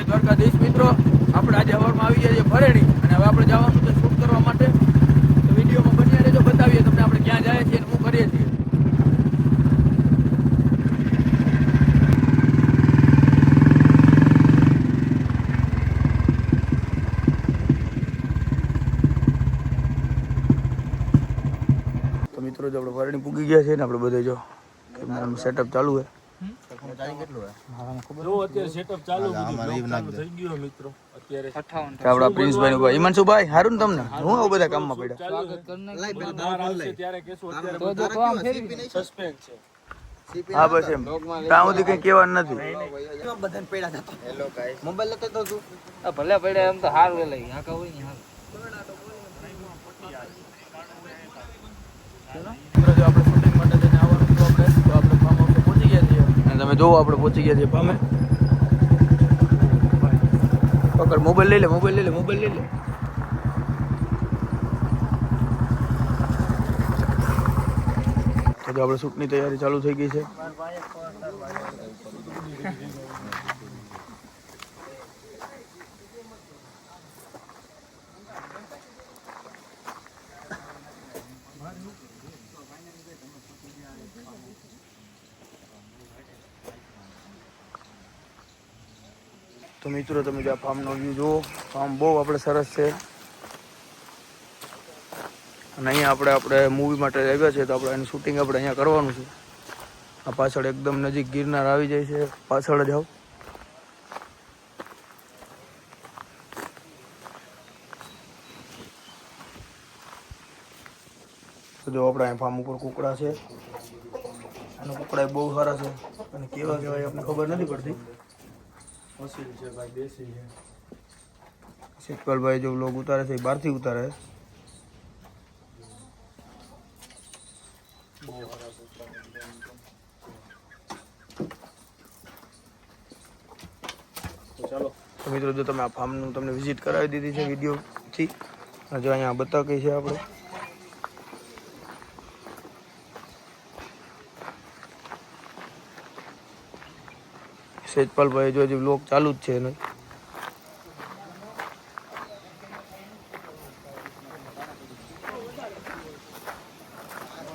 દ્વારકાધીશ મિત્રો, આપણે આજે હવારમાં આવી ગયા છીએ ભરેડી અને હવે આપણે જવાનું છે શૂટ કરવા માટે. તો વિડીયોમાં બન્યા રહેજો, બતાવીએ તમને આપણે ક્યાં જાય છીએ અને શું કરીએ છીએ. તો મિત્રો જો આપણે ભરેડી પૂગી ગયા છીએ ને આપણે બધે જો સેટઅપ ચાલુ છે. આપડા પ્રિન્સભાઈ ભાઈ હિમાંશુભાઈ હારું ને તમને હું આવું બધા કામમાં પડ્યા. હા બસ એમ ત્યાં સુધી કઈ કહેવાનું નથી. મોબાઈલ લેતો તો તું ભલે પડ્યા એમ તો હારું લઈ આ કહું નહીં હારું. આપણે શૂટિંગ માટે જઈને આવવાનું હતું આપણે, તો આપણે ફાર્મ હાઉસે પહોંચી ગયા છીએ અને તમે જોવો આપણે પહોંચી ગયા છીએ ફાર્મે. પકડ મોબાઈલ લઈ લે, મોબાઈલ લઈ લે, મોબાઈલ લઈ લે. તો આપણે શૂટની તૈયારી ચાલુ થઈ ગઈ છે. તો મિત્રો તમે જે આ ફાર્મનો વ્યૂ જુઓ, ફાર્મ બહુ આપણે સરસ છે અને અહીંયા આપણે મૂવી માટે આવ્યા છે તો આપણે એનું શૂટિંગ આપણે અહીંયા કરવાનું છે. આ પાછળ એકદમ નજીક ગિરનાર આવી જાય છે, પાછળ જ આવ. તો જો આપણે અહીંયા ફાર્મ ઉપર કુકડા છે અને કુકડા બહુ સારા છે અને કેવા કહેવાય આપણને ખબર નથી પડતી. શીતપાલભાઈ જો લોગ ઉતારે છે બહારથી ઉતારે. તો મિત્રો જો તમે આ ફાર્મનું તમને વિઝિટ કરાવી દીધી છે વિડીયોથી. જો અહીંયા બતાવી છે આપણે. સેજપાલભાઈ જો હજી વ્લોગ ચાલુ જ છે એને.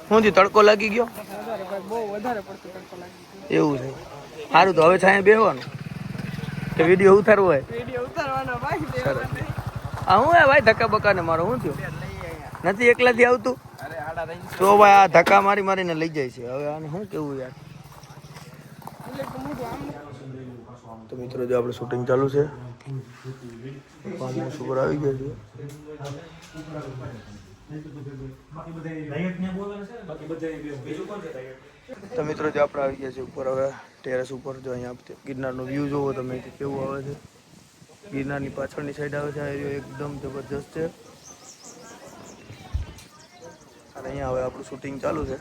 શું તડકો લાગી ગયો એવું છે. સારું તો હવે છાંય બેસવાનું કે વિડીયો ઉતારવો હોય. હા હું ભાઈ ધક્કા બક્કા ને મારો શું થયું નથી એકલાથી આવતું તો ભાઈ આ ધક્કા મારી મારીને લઈ જાય છે. હવે આને શું કેવું યાર. તો મિત્રો જો આપણે શૂટિંગ ચાલુ છે, સુપર આવી ગયા છે. તો મિત્રો જો આપણે આવી ગયા છે ઉપર, હવે ટેરેસ ઉપર. જો અહીંયા ગિરનારનો વ્યૂ જોવો તમે કે કેવું આવે છે. ગિરનારની પાછળની સાઈડ આવે છે, આ એરિયો એકદમ જબરજસ્ત છે અને અહીંયા હવે આપણું શૂટિંગ ચાલુ છે.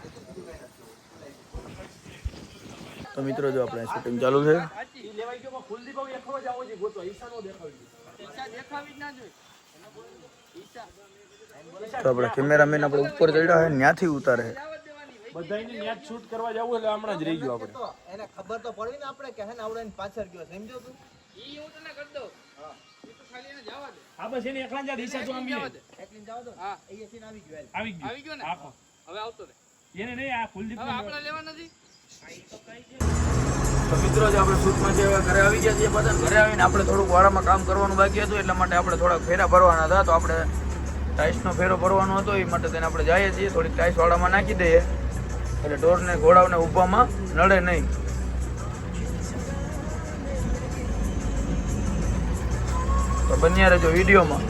તો મિત્રો જો આપણે શૂટિંગ ચાલુ છે. તો આપણે કેમેરામેન આપણે ઉપર ચડ્યા છે, ત્યાંથી ઉતારે છે. બધાને ન્યાજ શૂટ કરવા જવું એટલે હમણાં જ રહી ગયો આપણે. એને ખબર તો પડવી ને આપણે કે હે ને આવડે પાછળ ગયો સમજો તું. ઈ હું તને કરી દઉં. હા ઈ તો ખાલી એને જવા દે. હા બસ એને એકલા જ દિશા જો આમ એકલીન જવા દો. હા અહીંયાથી આવી ગયો. આવી ગયો ને. હવે આવતો રે. એને નહીં આ કુલદીપ હવે આપણે લેવા નથી. તો મિત્રો જે આપણે શૂટમાં જે ઘરે આવી ગયા છીએ પાછા, ઘરે આવીને આપણે થોડુંક વાડામાં કામ કરવાનું બાકી હતું એટલા માટે આપણે થોડાક ફેરા ભરવાના હતા. તો આપણે ટાઈસનો ફેરો ભરવાનો હતો એ માટે તેને આપણે જઈએ છીએ. થોડીક ટાઈસ વાડામાં નાખી દઈએ એટલે ઢોરને ઘોડાઓને ઊભામાં નડે નહીં. તો બન્યા રહેજો વિડીયોમાં.